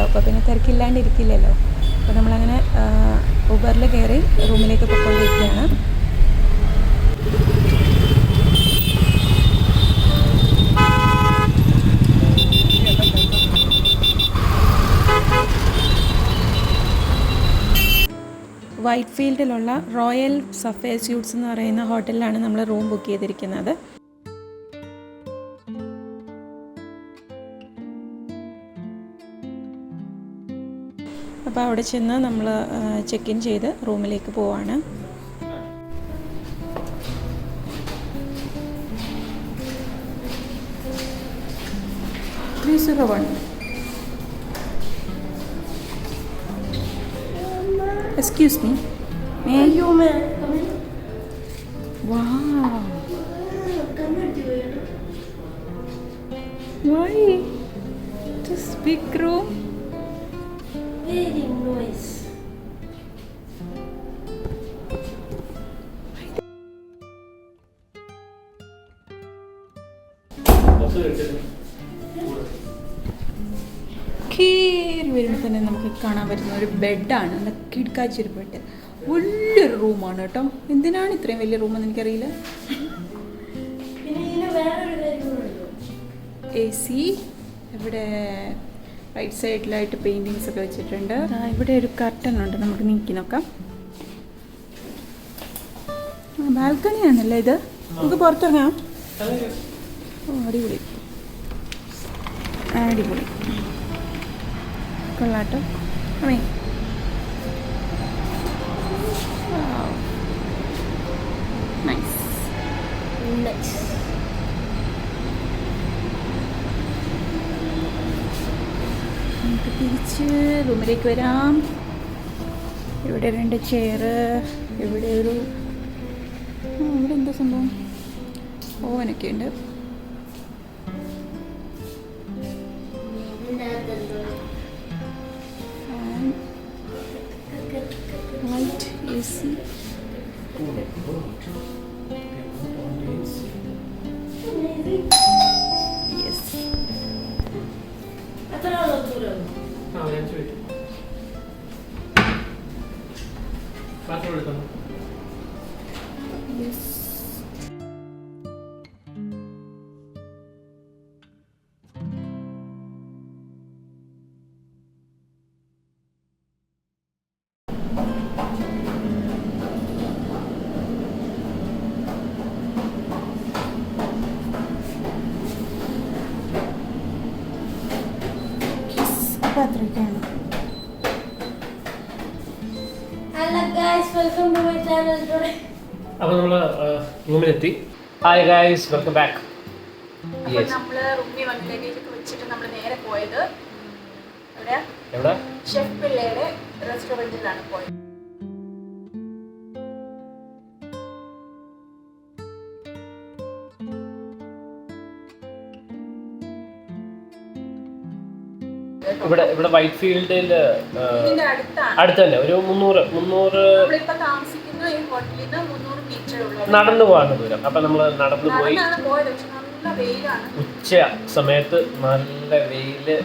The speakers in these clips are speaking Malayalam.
ഉണ്ടല്ലോ, അപ്പോൾ പിന്നെ തിരക്കില്ലാണ്ടിരിക്കില്ലല്ലോ. അപ്പോൾ നമ്മളങ്ങനെ ഊബറിൽ കയറി റൂമിലേക്ക് പോയിക്കൊണ്ടിരിക്കുകയാണ്. വൈറ്റ് ഫീൽഡിലുള്ള റോയൽ സഫേർ സ്യൂട്ട്സ് എന്ന് പറയുന്ന ഹോട്ടലിലാണ് നമ്മൾ റൂം ബുക്ക് ചെയ്തിരിക്കുന്നത്. അപ്പോൾ അവിടെ ചെന്ന് നമ്മൾ ചെക്ക് ഇൻ ചെയ്ത് റൂമിലേക്ക് പോവാണ്. Excuse me. May I? May I come in? Wow. Come here. Why? This big room. Very nice. കയറി വരുമ്പോൾ തന്നെ നമുക്ക് കാണാൻ പറ്റുന്ന ഒരു ബെഡാണ്. നല്ല കിടക്കാച്ചൊരു ബെഡ്. വലിയൊരു റൂമാണ് കേട്ടോ. എന്തിനാണ് ഇത്രയും വലിയ റൂമെന്ന് എനിക്കറിയില്ല. AC ഇവിടെ റൈറ്റ് സൈഡിലായിട്ട് പെയിൻറ്റിങ്സ് ഒക്കെ വെച്ചിട്ടുണ്ട്. ഇവിടെ ഒരു കർട്ടൻ ഉണ്ട്, നമുക്ക് നീക്കി നോക്കാം. ബാൽക്കണിയാണല്ലേ ഇത്? നമുക്ക് പുറത്തിറങ്ങാം. ഓ അടിപൊളി അടിപൊളി കൊള്ളാട്ടോ. അമ്മേ നൈസ്. നമുക്ക് തിരിച്ച് റൂമിലേക്ക് വരാം. ഇവിടെ 2 ചെയർ, ഇവിടെ ഒരു ഇവിടെ എന്താ സംഭവം, ഓവനൊക്കെ ഉണ്ട്. White AC. Yes. Yes. പത്രികയാണ്. Hello guys, welcome to my channel today. അപ്പോൾ നമ്മൾ റൂമിലെത്തി. Hi guys, welcome back. അപ്പോൾ നമ്മൾ റൂമിൽ വന്ന് ലഗേജൊക്കെ വെച്ചിട്ട് നമ്മൾ നേരെ പോയത് എവിടെ? ഷെഫ് പിള്ളയുടെ റെസ്റ്റോറൻറ്റിലാണ് പോയത്. ഇവിടെ വൈറ്റ് ഫീൽഡിൽ അടുത്ത് തന്നെ ഒരു 300 നടന്നു പോകാനുള്ള ദൂരം. അപ്പം നമ്മൾ നടന്നു പോയി. ഉച്ച സമയത്ത് നല്ല വെയില്.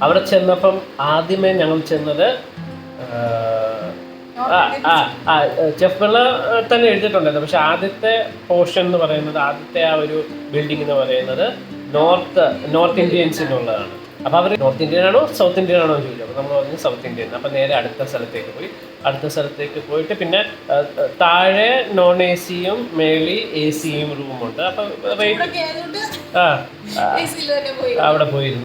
അവിടെ ചെന്നപ്പം ആദ്യമേ ഞങ്ങൾ ചെന്നത് ചെഫ് പിള്ള തന്നെ എഴുതിയിട്ടുണ്ടായിരുന്നു. പക്ഷെ ആദ്യത്തെ പോർഷൻ എന്ന് പറയുന്നത്, ആദ്യത്തെ ആ ഒരു ബിൽഡിംഗ് എന്ന് പറയുന്നത് നോർത്ത് ഇന്ത്യൻസിനുള്ളതാണ്. അപ്പോൾ അവർ നോർത്ത് ഇന്ത്യൻ ആണോ സൗത്ത് ഇന്ത്യൻ ആണോ ചോദിച്ചു. അപ്പോൾ നമ്മൾ പറഞ്ഞു സൗത്ത് ഇന്ത്യൻ. അപ്പോൾ നേരെ അടുത്ത സ്ഥലത്തേക്ക് പോയിട്ട് പിന്നെ താഴെ നോൺ AC-യും മേളി AC-യും റൂമുണ്ട്. അപ്പം അവിടെ പോയിരുന്നു.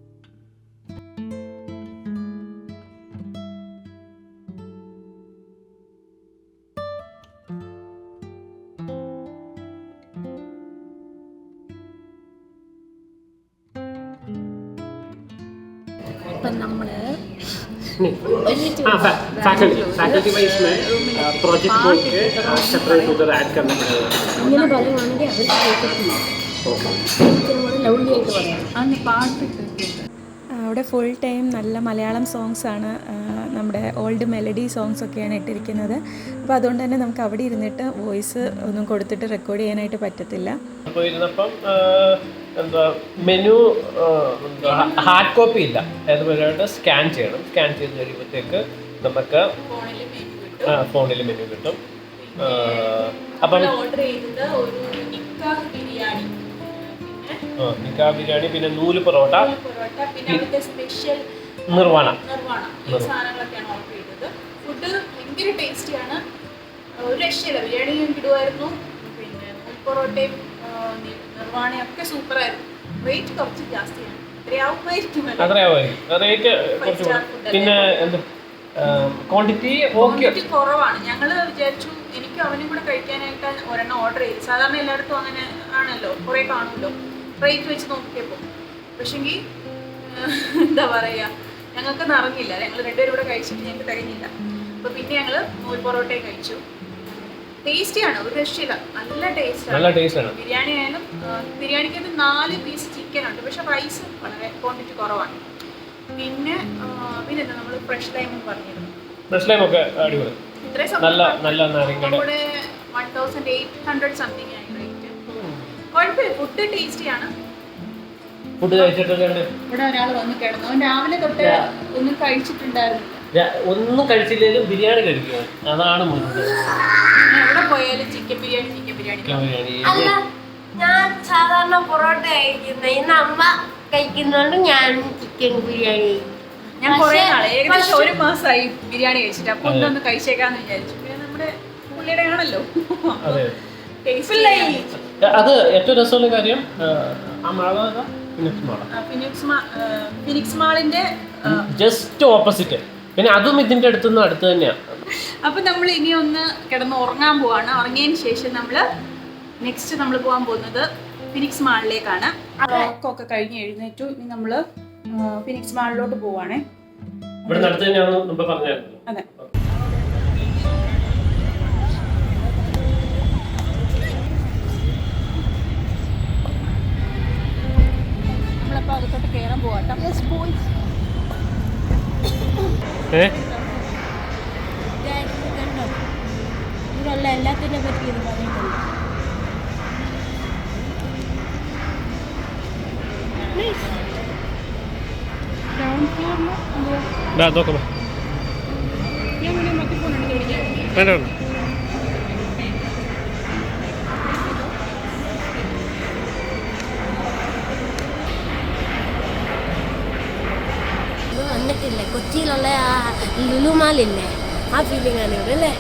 അപ്പം നമ്മൾ फैकल्टी वाइज में प्रोजेक्ट बोल के सेपरेट उधर ऐड करना पड़ेगा. ഇങ്ങനെ പറയുവാണെങ്കിൽ അവിടെ ഫുൾ ടൈം നല്ല മലയാളം സോങ്സാണ്, നമ്മുടെ ഓൾഡ് മെലഡി സോങ്സ് ഒക്കെയാണ് ഇട്ടിരിക്കുന്നത്. അപ്പോൾ അതുകൊണ്ട് തന്നെ നമുക്ക് അവിടെ ഇരുന്നിട്ട് വോയിസ് ഒന്നും കൊടുത്തിട്ട് റെക്കോർഡ് ചെയ്യാനായിട്ട് പറ്റത്തില്ല. അപ്പോൾ ഇരുന്നപ്പം എന്താ മെനു ഹാർഡ് കോപ്പി ഇല്ല, അതുപോലെ സ്കാൻ ചെയ്യണം. സ്കാൻ ചെയ്ത് കഴിയുമ്പോഴത്തേക്ക് നമുക്ക് ഫോണിൽ മെനു കിട്ടും. അപ്പം ഓർഡർ ചെയ്തത് ഒരു നിക്കാ ബിരിയാണി, പിന്നെ നൂല് പൊറോട്ട, പിന്നെ സ്പെഷ്യൽ നിർവാണ ഈ സാധനങ്ങളൊക്കെയാണ് ഓർഡർ ചെയ്തത്. ഫുഡ് ഭയങ്കര ടേസ്റ്റിയാണ്, ഒരു രക്ഷയില്ല. ബിരിയാണി കിടുമായിരുന്നു, പിന്നെ നൂൽ പൊറോട്ടയും നിർവാണയും ഒക്കെ സൂപ്പറായിരുന്നു. റേറ്റ് കുറച്ച് ജാസ്തിയാണ്, അത്രയാവുമായിരിക്കും റേറ്റ് കുറച്ച്. പിന്നെ എന്ത് ക്വാണ്ടിറ്റി കുറവാണ്. ഞങ്ങൾ വിചാരിച്ചു എനിക്കും അവനും കൂടെ കഴിക്കാനായിട്ട് ഒരെണ്ണം ഓർഡർ ചെയ്തു. സാധാരണ എല്ലായിടത്തും അങ്ങനെ ആണല്ലോ, കുറേ കാണുമല്ലോ റേറ്റ് വെച്ച് നോക്കിയപ്പോൾ. പക്ഷെങ്കിൽ എന്താ പറയുക, ഞങ്ങൾക്ക് നിറഞ്ഞില്ല. ഞങ്ങൾ രണ്ടുപേരും കൂടെ കഴിച്ചിട്ട് ഞങ്ങൾക്ക് തികഞ്ഞില്ല. അപ്പോൾ പിന്നെ ഞങ്ങൾ നൂൽ പൊറോട്ടയും കഴിച്ചു. ടേസ്റ്റിയാണ്, ഒരു രക്ഷയില്ല, നല്ല ടേസ്റ്റാണ്. ബിരിയാണി ആയാലും ബിരിയാണിക്കകത്ത് 4 പീസ് ചിക്കൻ ഉണ്ട്, പക്ഷെ റൈസ് വളരെ ക്വാണ്ടിറ്റി കുറവാണ്. പിന്നെ പിന്നെന്താ നമ്മൾ ഫ്രഷ് ലൈം പറഞ്ഞിരുന്നു. ഫ്രഷ് ലൈം ഒക്കെ അടിപൊളി, നല്ല നമ്മുടെ 1800 സംതിങ് ആയി റേറ്റ്. കുഴപ്പമില്ല, ഫുഡ് ടേസ്റ്റിയാണ്. ഫുഡ് കഴിച്ചിട്ടൊക്കെ ഇവിടെ ഒരാൾ വന്ന് കിടന്നു, അവൻ രാവിലെ തൊട്ട് ഒന്നും കഴിച്ചിട്ടുണ്ടായിരുന്നില്ല. ഒന്നും കഴിച്ചില്ലെങ്കിലും ബിരിയാണി കഴിക്കുക, അതാണ് എവിടെ പോയാലും ചിക്കൻ ബിരിയാണി. അല്ല, ഞാൻ സാധാരണ പൊറോട്ട കഴിക്കുന്നത്, ഇന്ന് അമ്മ കഴിക്കുന്നോണ്ട് ഞാൻ ചിക്കൻ ബിരിയാണി. ഞാൻ കുറെ നാളെ ഏകദേശം 1 മാസമായി ബിരിയാണി കഴിച്ചിട്ട്. അപ്പൊ ഒന്നൊന്ന് കഴിച്ചേക്കാന്ന് വിചാരിച്ചു. പിന്നെ നമ്മുടെ പുള്ളിയുടെ ആണല്ലോ അത് ഏറ്റവും രസമുള്ള കാര്യം. ഫിനിക്സ് മാളിന്റെ ജസ്റ്റ് ഓപ്പോസിറ്റ്. പിന്നെ അതും ഇതിന്റെ അടുത്ത് തന്നെയാണ്. അപ്പൊ നമ്മൾ ഇനി ഒന്ന് കിടന്ന് ഉറങ്ങാൻ പോവാണ്. ഉറങ്ങിയതിന് ശേഷം നെക്സ്റ്റ് നമ്മൾ പോകാൻ പോകുന്നത് ഫിനിക്സ് മാളിലേക്കാണ്. ഒക്കെ കഴിഞ്ഞ് എഴുന്നേറ്റു. ഇനി നമ്മള് ഫിനിക്സ് മാളിലോട്ട് പോവാണേ. അതെ, നമ്മളപ്പോ അകത്തോട്ട് കയറാൻ പോവാട്ടോ. ഇവിടെയുള്ള എല്ലാത്തിനെ പറ്റി ഇത് പറഞ്ഞിട്ടുണ്ട്. വന്നിട്ടില്ലേ കൊച്ചിയിലുള്ള ആ ലുലുമാലില്ലേ, ആ ഫീലിംഗ് ആണ് ഇവിടെ അല്ലേ.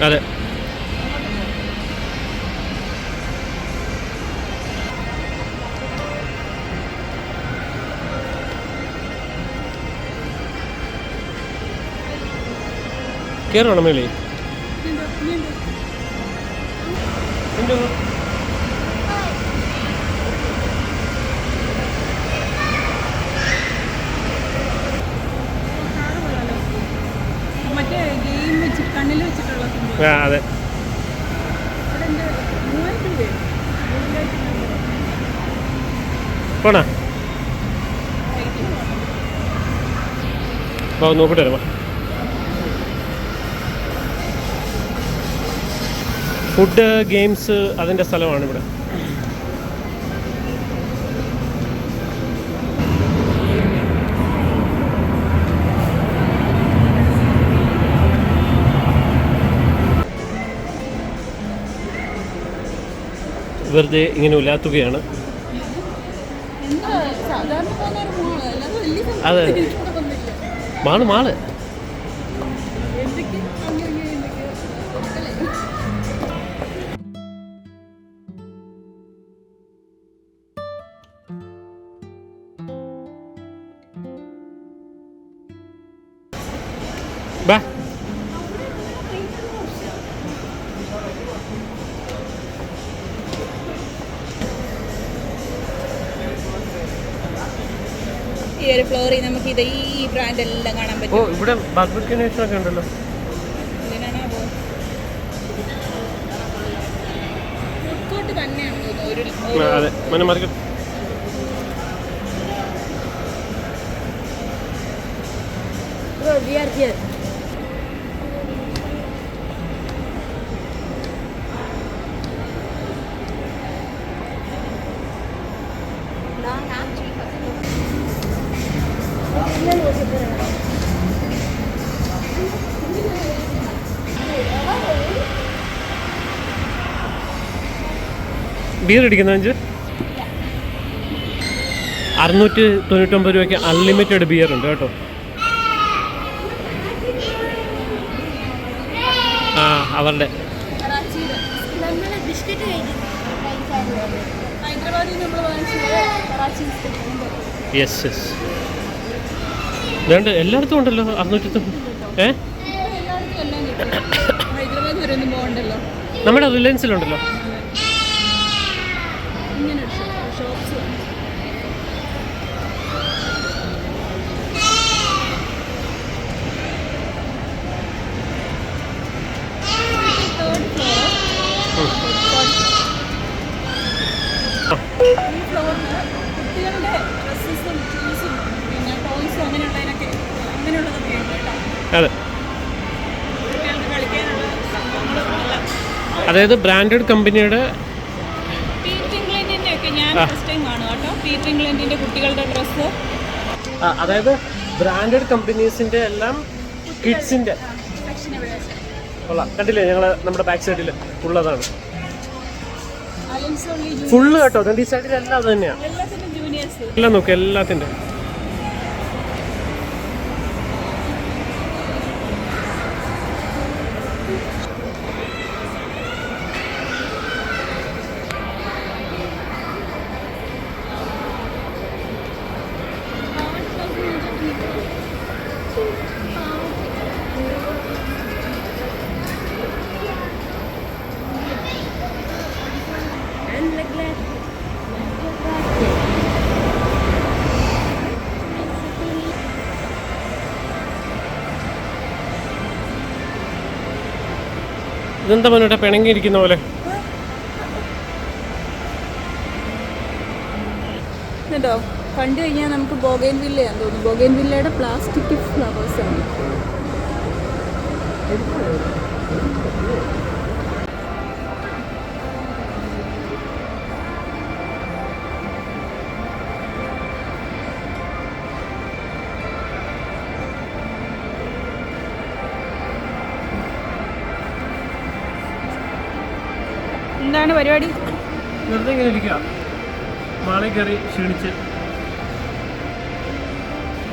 അതെ, കയറണം മേളി. മറ്റേ ഗെയിം വെച്ചിട്ട് കണ്ണിൽ വെച്ചിട്ടുള്ള അതെ, പോണ നോക്കിട്ട് വരാം. ഫുഡ് ഗെയിംസ് അതിൻ്റെ സ്ഥലമാണ് ഇവിടെ. വെറുതെ ഇങ്ങനെ ഉലാത്തുകയാണ്. അതെ, മാള് ബാ. ഈ ഒരു ഫ്ലോറിൽ നമുക്ക് ഇത് ഈ ബ്രാൻഡ് എല്ലാം കാണാൻ പറ്റും. ഇവിടെ ബാർബിക്യൂ നേഷൻ ഒക്കെ ഉണ്ടല്ലോ. അതെ മന മാർക്കറ്റ്. ബിയർ അടിക്കുന്ന 699 രൂപയ്ക്ക് അൺലിമിറ്റഡ് ബിയർ ഉണ്ട് കേട്ടോ. ആ അവരുടെ യെസ് യെസ് വേണ്ട എല്ലായിടത്തും ഉണ്ടല്ലോ 690. നമ്മുടെ റിലയൻസിലുണ്ടല്ലോ. അതെ അതായത് ബ്രാൻഡഡ് കമ്പനിയുടെ അതായത് ബ്രാൻഡഡ് കമ്പനീസിന്റെ എല്ലാം കിഡ്സിന്റെ കണ്ടില്ലേ ഞങ്ങൾ നമ്മുടെ ബാക്ക് സൈഡിൽ ഉള്ളതാണ് ഫുള്ള് കേട്ടോ. ഈ സൈഡിൽ എല്ലാം അത് തന്നെയാണ്. എല്ലാം നോക്കുക എല്ലാത്തിൻ്റെ. ഇതെന്താ പറഞ്ഞിട്ട് പിണങ്ങിയിരിക്കുന്ന പോലെ. കേട്ടോ കണ്ടു കഴിഞ്ഞാൽ നമുക്ക് ബോഗൈൻ വില്ലയാന്ന് തോന്നുന്നു. ബോഗൈൻ വില്ലയുടെ പ്ലാസ്റ്റിക് ഫ്ലവേഴ്സ് ആണ്. എന്താണ് പരിപാടി? വെറുതെ ഇങ്ങനെ ഇരിക്കുക. മാളയിൽ കയറി ക്ഷീണിച്ച്.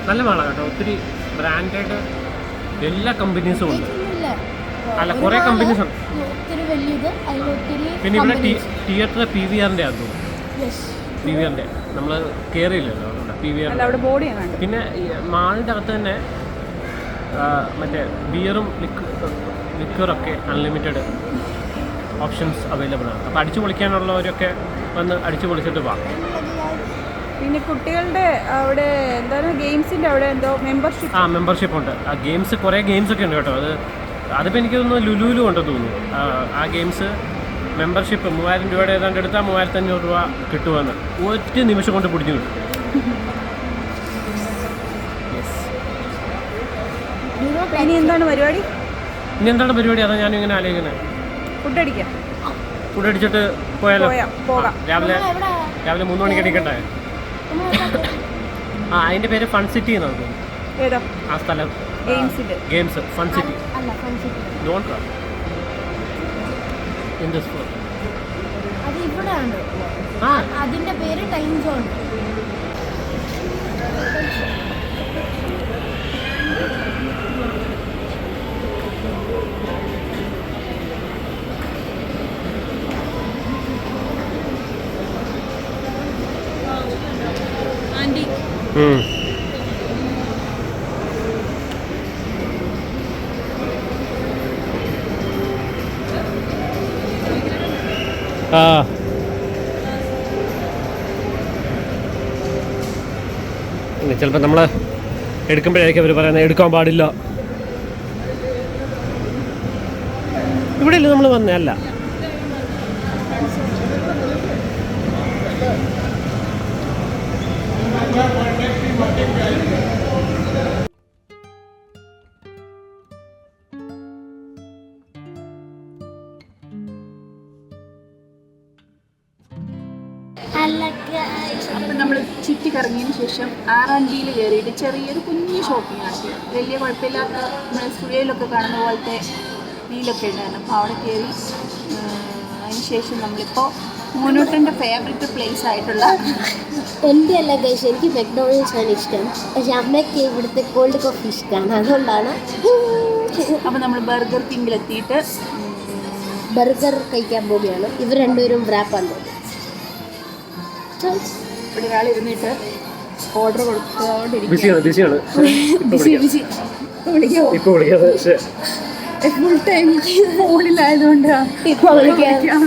നല്ല മാള കേട്ടോ. ഒത്തിരി ബ്രാൻഡഡ് എല്ലാ കമ്പനീസും ഉണ്ട്. അല്ല കുറേ കമ്പനീസ് ഉണ്ട്. പിന്നെ ഇവിടെ തിയേറ്റർ PVRന്റെ ആണെന്ന് തോന്നുന്നു. PVRന്റെ നമ്മൾ കയറിയില്ലല്ലോ PVR. പിന്നെ മാളിൻ്റെ അകത്ത് തന്നെ മറ്റേ ബിയറും ലിക്വറൊക്കെ അൺലിമിറ്റഡ് ഓപ്ഷൻസ് അവൈലബിൾ ആണ്. അപ്പോൾ അടിച്ചു പൊളിക്കാനുള്ളവരൊക്കെ വന്ന് അടിച്ചു പൊളിച്ചിട്ട് പോകാം. പിന്നെ കുട്ടികളുടെ അവിടെ എന്താണ് ഗെയിംസിൻ്റെ അവിടെ എന്തോ മെമ്പർഷിപ്പ്. മെമ്പർഷിപ്പ് ഉണ്ട്. ആ ഗെയിംസ് കുറേ ഗെയിംസ് ഒക്കെ ഉണ്ട് കേട്ടോ. അതിപ്പോൾ എനിക്ക് തോന്നുന്നു ലുലുവിലും ഉണ്ടെന്ന് തോന്നുന്നു. ആ ഗെയിംസ് മെമ്പർഷിപ്പ് 3000 രൂപയുടെ ഏതാണ്ട് എടുത്താൽ 3500 രൂപ കിട്ടുമെന്ന് ഒറ്റ നിമിഷം കൊണ്ട് പിടിച്ചു കിട്ടും. ഇനി എന്താണ് പരിപാടി? അതാണ് ഞാനും ഇങ്ങനെ ആലോചിക്കുന്നത്. ഫുഡ് അടിച്ചിട്ട് പോയാലോ? രാവിലെ 3 മണിക്ക് എണീക്കണ്ടേ? അതിൻ്റെ പേര് ഫൺ സിറ്റി എന്നാണ് തോന്നുന്നു. ആ സ്ഥലം ഗെയിംസ് ഫൺ സിറ്റി. അതിന്റെ പേര് ടൈം സോൺ. ആൻറ്റി ചിലപ്പോൾ നമ്മൾ എടുക്കുമ്പോഴായിരിക്കും അവർ പറയുന്നത് എടുക്കാൻ പാടില്ല. ഇവിടെയല്ലേ നമ്മൾ വന്നേ? അല്ല അപ്പം നമ്മൾ ചുറ്റി കറങ്ങിയതിന് ശേഷം R&Dയിൽ കയറിയിട്ട് ചെറിയൊരു കുഞ്ഞു ഷോപ്പിംഗ് ആണ്. വലിയ കുഴപ്പമില്ലാത്ത നമ്മൾ സ്റ്റുഡിയോയിലൊക്കെ കാണുന്ന പോലത്തെ ഡീലൊക്കെ ഉണ്ടായിരുന്നു. അപ്പോൾ അവിടെ കയറി അതിന് ശേഷം നമ്മളിപ്പോൾ മോനോട്ടൻ്റെ ഫേവറേറ്റ് പ്ലേസ് ആയിട്ടുള്ള എൻ്റെ അല്ല ഗൈസ്, എനിക്ക് മെക്ഡോണൽഡ്സ് ആണ് ഇഷ്ടം. പക്ഷെ അമ്മയ്ക്ക് ഇവിടുത്തെ കോൾഡ് കോഫി ഇഷ്ടമാണ്, അതുകൊണ്ടാണ്. അപ്പോൾ നമ്മൾ ബർഗർ കിങ്ങിലെത്തിയിട്ട് ബർഗർ കഴിക്കാൻ പോവുകയാണ്. ഇവർ രണ്ടുപേരും റാപ്പാണ്. ഇവിടെ ഒരാൾ ഇരുന്നിട്ട് ഓർഡർ കൊടുത്തോണ്ടിരിക്കും. ഫുൾ ടൈം ഫോണിലായതുകൊണ്ടാണ് ഇപ്പോൾ വിളിക്കാം.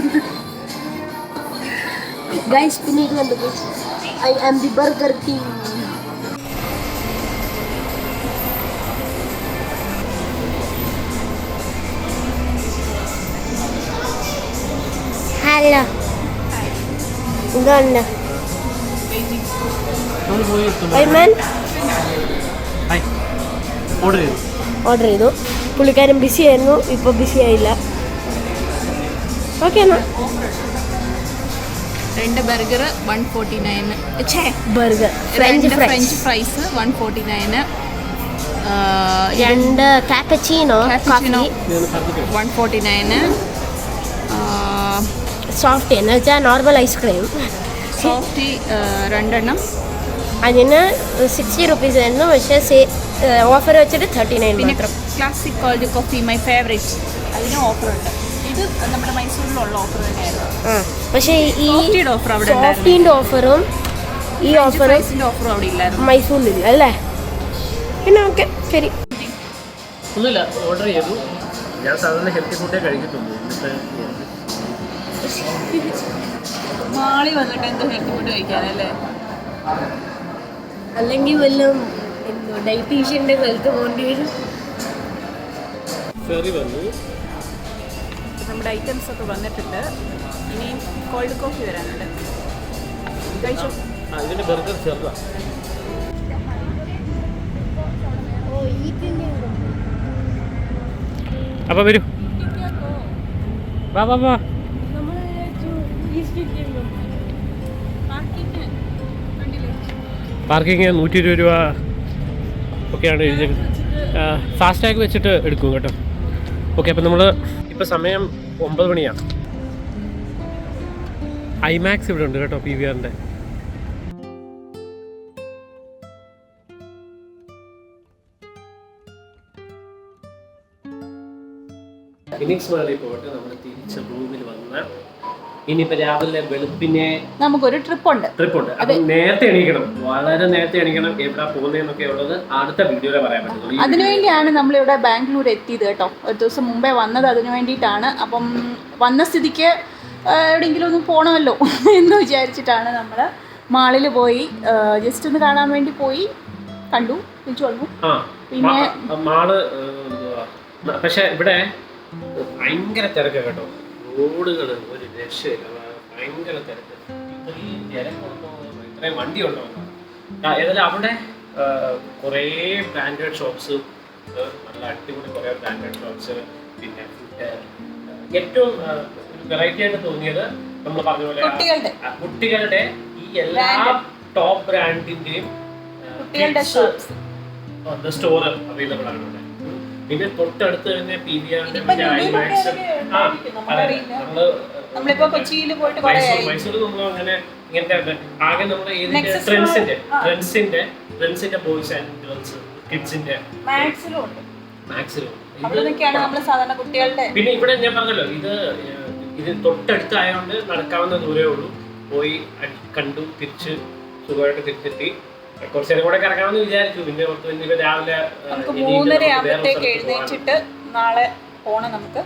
ഗൈസ് പിന്നെ ഇത് കണ്ടു, I am the Burger King. Hello, ഇതുണ്ട് ഓർഡർ ചെയ്തു. പുള്ളിക്കാരൻ ബിസി ആയിരുന്നു, ഇപ്പോൾ ബിസി ആയില്ല. ഓക്കെ എന്നാ. 2 burger 149. Burger French fries 149. 2 cappuccino coffee 149. Soft എന്ന് വെച്ചാൽ നോർമൽ ഐസ്ക്രീം. സോഫ്റ്റി 2 എണ്ണം. അതിന് 60 റുപ്പീസ് ആയിരുന്നു, പക്ഷേ ഓഫർ വെച്ചിട്ട് 39 മാത്രം. Classic cold coffee my favourite, അതിന് ഓഫറുണ്ട്. ഇത് നമ്മുടെ മൈസൂരിലുള്ള ഓഫർ തന്നെയായിരുന്നു. പക്ഷേ ഈ ഓഫർ അവിടെ സോഫ്റ്റിൻ്റെ ഓഫറും ഈ ഓഫറും ഓഫറും അവിടെ ഇല്ലായിരുന്നു, മൈസൂരിലില്ല അല്ലേ? പിന്നെ ഓക്കെ ശരി. ഒന്നുമില്ല, ഓർഡർ ചെയ്തു. ഞാൻ സാധാരണ ഹെൽത്തി ഫുഡേ കഴിക്കത്തുള്ളൂ. മാളി വന്നിട്ട് എന്തോ ഹെൽത്തി ഫുഡ് കഴിക്കാനല്ലേ? അല്ലെങ്കിൽ വല്ലതും എന്തോ ഡയറ്റീഷ്യൻ്റെ സ്ഥലത്ത് പോകേണ്ടി വരും. കറി വന്നു, നമ്മുടെ ഐറ്റംസ് ഒക്കെ വന്നിട്ടുണ്ട്. ഇനിയും കോൾഡ് കോഫി വരാനുണ്ട്. കഴിച്ചോ. ഇതിൻ്റെ ബർഗർ ചെറുതാണ്. അപ്പോൾ വരൂ, വാ വാ വാ. പാർക്കിങ് 120 രൂപ ഒക്കെയാണ് എഴുതിയത്. ഫാസ്ടാഗ് വെച്ചിട്ട് എടുക്കും കേട്ടോ. ഓക്കെ, അപ്പം നമ്മൾ ഇപ്പോൾ സമയം 9 മണിയാണ്. ഐമാക്സ് ഇവിടെ ഉണ്ട് കേട്ടോ, PVRൻ്റെ. ഫിനിക്സ് മാളിൽ പോയിട്ട് നമ്മൾ തിരിച്ച് റൂമിൽ വന്ന് ഇനിയിപ്പോൾ രാവിലെ വെളുപ്പിനെ നമുക്കൊരു ട്രിപ്പുണ്ട്. അപ്പം നേരത്തെ എണീക്കണം, വളരെ നേരത്തെ എണീക്കണം. എവിടെ പോകുന്നതെന്നൊക്കെ ഉള്ളത് അടുത്ത വീഡിയോയിൽ പറയാൻ പറ്റുള്ളൂ. അതിനുവേണ്ടിയാണ് നമ്മളിവിടെ ബാംഗ്ലൂർ എത്തിയത് കേട്ടോ. ഒരു ദിവസം മുമ്പേ വന്നത് അതിനു വേണ്ടിയിട്ടാണ്. അപ്പം വന്ന സ്ഥിതിക്ക് എവിടെയെങ്കിലും ഒന്ന് പോകണമല്ലോ എന്ന് വിചാരിച്ചിട്ടാണ് നമ്മൾ മാളിൽ പോയി ജസ്റ്റ് ഒന്ന് കാണാൻ വേണ്ടി പോയി. കണ്ടു, തിരിച്ചു വന്നു. പിന്നെ മാള് പക്ഷെ ഇവിടെ ഭയങ്കര തിരക്കാണ് കേട്ടോ. റോഡുകൾ ഒരു രക്ഷയില്ല, ഭയങ്കര തിരക്ക്. ഇത്രയും തിരക്കുണ്ടോ, ഇത്രയും വണ്ടി ഉണ്ടോ? ഏതായാലും അവിടെ കുറേ ബ്രാൻഡഡ് ഷോപ്സ്, നല്ല അടിപൊളി കുറേ ബ്രാൻഡഡ് ഷോപ്സ്. പിന്നെ ഏറ്റവും വെറൈറ്റി ആയിട്ട് തോന്നിയത് നമ്മൾ പറഞ്ഞ പോലെ കുട്ടികളുടെ ഈ എല്ലാ ടോപ്പ് ബ്രാൻഡിന്റെയും സ്റ്റോർ അവൈലബിൾ ആണ് ഇവിടെ. പിന്നെ തൊട്ടടുത്ത് തന്നെ PVRന്റെ ഐമാക്സ്. നമ്മളിപ്പോ കൊച്ചിയിൽ പോയിട്ട് മൈസൂർ നമ്മൾ അങ്ങനെ ഇങ്ങനത്തെ ആകെ നമ്മൾ ഏതിന്റെ ട്രെൻഡ്സിന്റെ ബോയ്സ് ആൻഡ് ഗേൾസ് കിഡ്സിന്റെ മാക്സിലും പിന്നെ ഇവിടെ ഞാൻ പറഞ്ഞല്ലോ ഇത് തൊട്ടടുത്തായതുകൊണ്ട് നടക്കാവുന്ന ദൂരേ ഉള്ളൂ. പോയി കണ്ടു തിരിച്ച് സുഖമായിട്ട് തിരിച്ചെത്തി. കുറച്ചു നേരം കൂടെ കറങ്ങാമെന്ന് വിചാരിച്ചു. പിന്നെ രാവിലെ 3:30 ആകുമ്പോഴത്തേക്ക് എഴുന്നേറ്റിട്ട് നാളെ പോണം നമുക്ക്.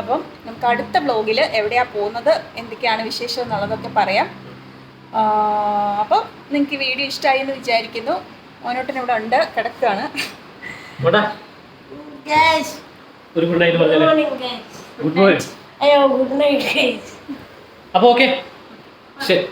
അപ്പം നമുക്ക് അടുത്ത വ്ലോഗിൽ എവിടെയാ പോകുന്നത്, എന്തൊക്കെയാണ് വിശേഷം എന്നുള്ളതൊക്കെ പറയാം. അപ്പം നിങ്ങൾക്ക് വീഡിയോ ഇഷ്ടമായി എന്ന് വിചാരിക്കുന്നു. മോനോട്ടൻ ഇവിടെ ഉണ്ട്, കിടക്കുകയാണ്. ഒരു ഗുഡ് നൈറ്റ് പറഞ്ഞാലേ. Good morning. അയ്യോ ഗുഡ് നൈറ്റ്. അപ്പോൾ ഓക്കെ ശരി.